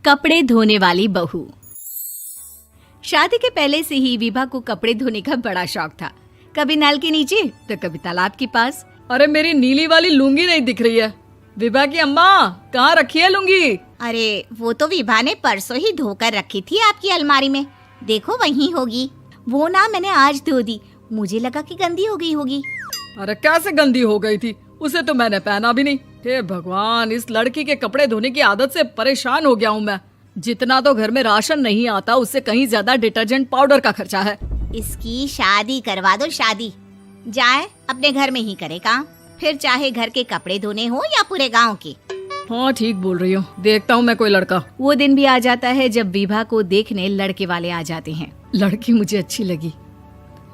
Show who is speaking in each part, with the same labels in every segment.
Speaker 1: कपड़े धोने वाली बहू। शादी के पहले से ही विभा को कपड़े धोने का बड़ा शौक था। कभी नल के नीचे तो कभी तालाब के पास।
Speaker 2: अरे मेरी नीली वाली लुंगी नहीं दिख रही है। विभा की अम्मा, कहाँ रखी है लुंगी?
Speaker 3: अरे वो तो विभा ने परसों ही धोकर रखी थी आपकी अलमारी में, देखो वहीं होगी। वो ना मैंने आज धो दी, मुझे लगा कि गंदी हो गई होगी।
Speaker 2: अरे कैसे गंदी हो गई थी? उसे तो मैंने पहना भी नहीं। हे भगवान, इस लड़की के कपड़े धोने की आदत से परेशान हो गया हूँ मैं। जितना तो घर में राशन नहीं आता, उससे कहीं ज्यादा डिटर्जेंट पाउडर का खर्चा है।
Speaker 3: इसकी शादी करवा दो, शादी जाए अपने घर में ही करे काम, फिर चाहे घर के कपड़े धोने हो या पूरे गांव के।
Speaker 2: हाँ ठीक बोल रही हो, देखता हूँ मैं कोई लड़का।
Speaker 1: वो दिन भी आ जाता है जब विभा को देखने लड़के वाले आ जाते हैं।
Speaker 2: लड़की मुझे अच्छी लगी।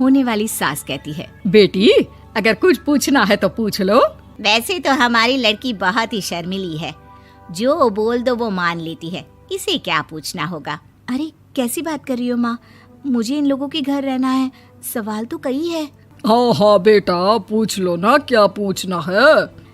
Speaker 1: होने वाली सास कहती है,
Speaker 2: बेटी अगर कुछ पूछना है तो पूछ लो।
Speaker 3: वैसे तो हमारी लड़की बहुत ही शर्मीली है, जो बोल दो वो मान लेती है, इसे क्या पूछना होगा।
Speaker 1: अरे कैसी बात कर रही हो माँ, मुझे इन लोगों के घर रहना है, सवाल तो कई है।
Speaker 2: हाँ हाँ बेटा, पूछ लो ना, क्या पूछना है।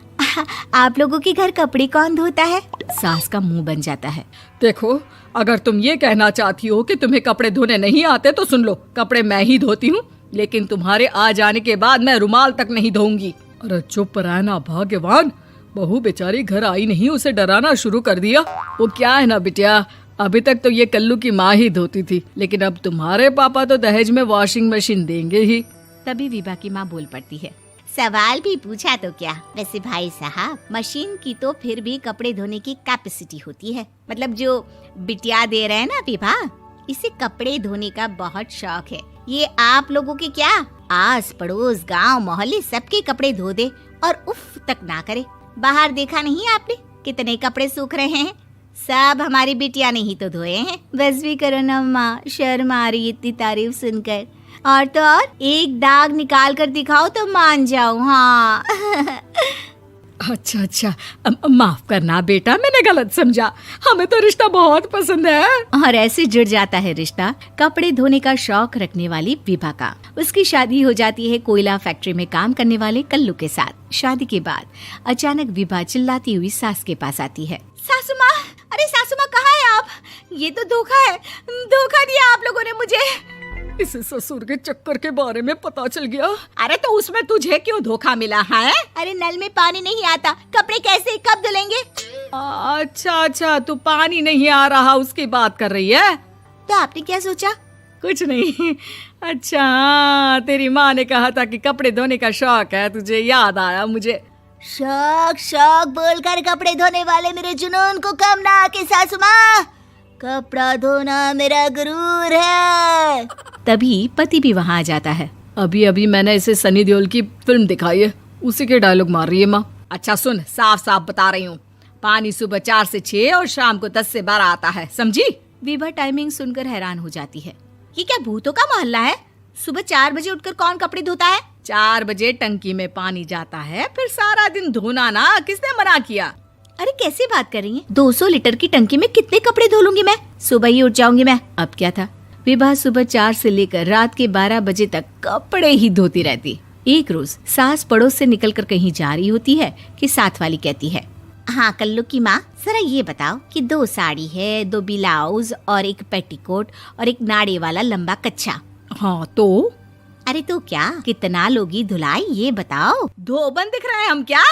Speaker 1: आप लोगों के घर कपड़े कौन धोता है? सास का मुंह बन जाता है।
Speaker 2: देखो, अगर तुम ये कहना चाहती हो कि तुम्हें कपड़े धोने नहीं आते तो सुन लो, कपड़े मैं ही धोती हूँ, लेकिन तुम्हारे आ जाने के बाद मैं रुमाल तक नहीं धोऊंगी। अरे चुप रहना भाग्यवान, बहू बेचारी घर आई नहीं, उसे डराना शुरू कर दिया। वो क्या है ना बिटिया, अभी तक तो ये कल्लू की माँ ही धोती थी, लेकिन अब तुम्हारे पापा तो दहेज में वॉशिंग मशीन देंगे ही।
Speaker 1: तभी विभा की माँ बोल पड़ती है,
Speaker 3: सवाल भी पूछा तो क्या। वैसे भाई साहब, मशीन की तो फिर भी कपड़े धोने की कैपेसिटी होती है। मतलब जो बिटिया दे रहे हैं ना विभा, इसे कपड़े धोने का बहुत शौक है। ये आप लोगों के क्या, आस पड़ोस गांव मोहल्ले सबके कपड़े धो दे और उफ तक ना करे। बाहर देखा नहीं आपने कितने कपड़े सूख रहे हैं? सब हमारी बिटिया ने ही तो धोए हैं।
Speaker 1: बस भी करो ना माँ, शर्म आ रही इतनी तारीफ सुनकर। और तो और एक दाग निकाल कर दिखाओ तो मान जाओ। हाँ
Speaker 2: अच्छा, माफ करना बेटा, मैंने गलत समझा। हमें तो रिश्ता बहुत पसंद है।
Speaker 1: और ऐसे जुड़ जाता है रिश्ता कपड़े धोने का शौक रखने वाली विभा का। उसकी शादी हो जाती है कोयला फैक्ट्री में काम करने वाले कल्लू के साथ। शादी के बाद अचानक विभा चिल्लाती हुई सास के पास आती है।
Speaker 3: सासू माँ, अरे सासू माँ कहाँ है आप? ये तो धोखा है, धोखा दिया आप लोगों ने मुझे।
Speaker 2: इसे ससुर के चक्कर के बारे में पता चल गया।
Speaker 3: अरे तो उसमें तुझे क्यों धोखा मिला है? अरे नल में पानी नहीं आता, कपड़े कैसे कब धुलेंगे?
Speaker 2: अच्छा, तू पानी नहीं आ रहा उसकी बात कर रही है।
Speaker 3: तो आपने क्या सोचा?
Speaker 2: कुछ नहीं। अच्छा, तेरी माँ ने कहा था कि कपड़े धोने का शौक है तुझे, याद आया मुझे।
Speaker 3: शौक बोलकर कपड़े धोने वाले मेरे जुनून को कम ना आके सासू माँ, कपड़ा धोना मेरा गुरूर है।
Speaker 1: तभी पति भी वहाँ आ जाता है।
Speaker 2: अभी मैंने इसे सनी देओल की फिल्म दिखाई है, उसी के डायलॉग मार रही है माँ। अच्छा सुन, साफ बता रही हूँ, पानी सुबह 4 से 6 और शाम को 10 से 12 आता है, समझी?
Speaker 1: विभा टाइमिंग सुनकर हैरान हो जाती है।
Speaker 3: ये क्या भूतों का मोहल्ला है? सुबह 4 बजे उठकर कौन कपड़े धोता है?
Speaker 2: 4 बजे टंकी में पानी जाता है, फिर सारा दिन धोना ना, किसने मना किया?
Speaker 1: अरे कैसी बात कर रही हैं? 200 लीटर की टंकी में कितने कपड़े धो लूंगी मैं? सुबह ही उठ जाऊंगी मैं। अब क्या था, विभा सुबह 4 से लेकर रात के 12 बजे तक कपड़े ही धोती रहती। एक रोज सास पड़ोस से निकलकर कहीं जा रही होती है कि साथ वाली कहती है,
Speaker 3: हाँ कल्लू की माँ, जरा ये बताओ कि 2 साड़ी है, 2 ब्लाउज और एक पेटीकोट और एक नाड़े वाला लंबा कच्छा।
Speaker 2: हाँ तो?
Speaker 3: अरे तो क्या, कितना लोगी धुलाई ये बताओ।
Speaker 2: धोबन दिख रहे हैं हम क्या?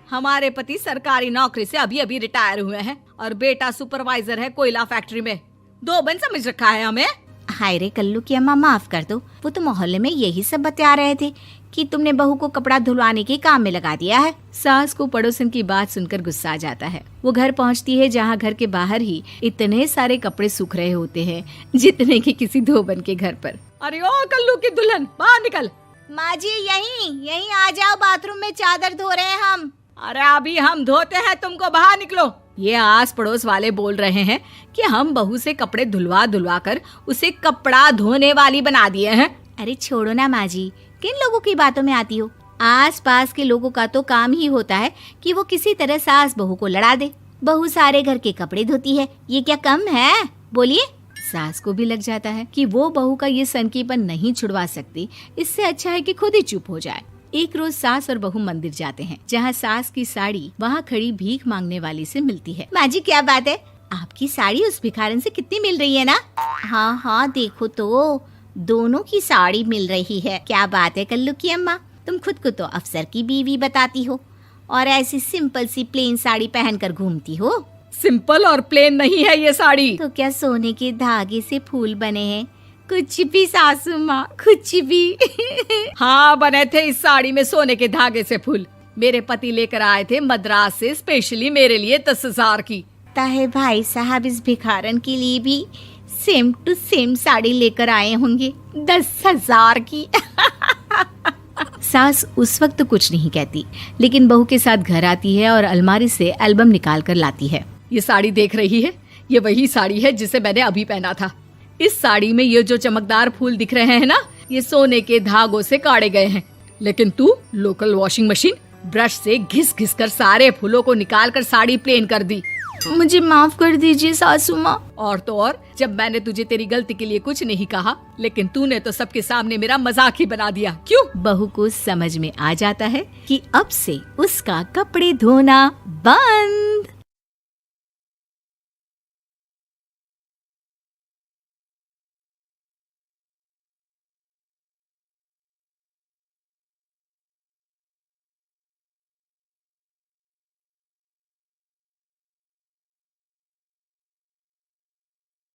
Speaker 2: हमारे पति सरकारी नौकरी से अभी रिटायर हुए हैं और बेटा सुपरवाइजर है कोयला फैक्ट्री में। धोबन समझ रखा है हमें।
Speaker 3: हाय रे कल्लू की अम्मा, माफ कर दो, वो तो मोहल्ले में यही सब बता रहे थे कि तुमने बहू को कपड़ा धुलवाने के काम में लगा दिया है।
Speaker 1: सास को पड़ोसन की बात सुनकर गुस्सा आ जाता है। वो घर पहुंचती है जहां घर के बाहर ही इतने सारे कपड़े सूख रहे होते हैं जितने कि किसी धोबन के घर पर।
Speaker 2: अरे ओ कल्लू की दुल्हन, बाहर निकल।
Speaker 3: माँ जी यहीं आ जाओ, बाथरूम में चादर धो रहे हैं हम।
Speaker 2: अरे अभी हम धोते हैं, तुमको बाहर निकलो। ये आस पड़ोस वाले बोल रहे हैं कि हम बहू से कपड़े धुलवा कर उसे कपड़ा धोने वाली बना दिए हैं।
Speaker 1: अरे छोड़ो ना माँ जी, किन लोगों की बातों में आती हो? आस पास के लोगों का तो काम ही होता है कि वो किसी तरह सास बहू को लड़ा दे। बहू सारे घर के कपड़े धोती है, ये क्या कम है? बोलिए। सास को भी लग जाता है कि वो बहू का ये सनकीपन नहीं छुड़वा सकती, इससे अच्छा है कि खुद ही चुप हो जाए। एक रोज सास और बहू मंदिर जाते हैं, जहाँ सास की साड़ी वहाँ खड़ी भीख मांगने वाली से मिलती है।
Speaker 3: माँ जी क्या बात है, आपकी साड़ी उस भिखारन से कितनी मिल रही है ना? हाँ हाँ देखो तो, दोनों की साड़ी मिल रही है। क्या बात है कल्लू की अम्मा, तुम खुद को तो अफसर की बीवी बताती हो और ऐसी सिंपल सी प्लेन साड़ी पहनकर घूमती हो।
Speaker 2: सिंपल और प्लेन नहीं है ये साड़ी।
Speaker 3: तो क्या सोने के धागे से फूल बने हैं? कुछ भी सासू माँ, कुछ भी।
Speaker 2: हाँ बने थे इस साड़ी में सोने के धागे से फूल। मेरे पति लेकर आए थे मद्रास से स्पेशली मेरे लिए 10,000 की।
Speaker 3: ताहे भाई साहब इस भिखारन के लिए भी सेम टू सेम साड़ी लेकर आए होंगे 10,000 की। सास उस वक्त तो कुछ नहीं कहती, लेकिन बहू के साथ घर आती है और अलमारी से एल्बम निकाल कर लाती है।
Speaker 2: ये साड़ी देख रही है, ये वही साड़ी है जिसे मैंने अभी पहना था। इस साड़ी में ये जो चमकदार फूल दिख रहे हैं ना, ये सोने के धागों से काढ़े गए हैं। लेकिन तू लोकल वॉशिंग मशीन ब्रश से घिस घिस कर सारे फूलों को निकाल कर साड़ी प्लेन कर दी।
Speaker 3: मुझे माफ कर दीजिए सासू माँ।
Speaker 2: और तो और, जब मैंने तुझे तेरी गलती के लिए कुछ नहीं कहा, लेकिन तूने तो सबके सामने मेरा मजाक ही बना दिया। क्यों?
Speaker 3: बहू को समझ में आ जाता है कि अब से उसका कपड़े धोना बंद।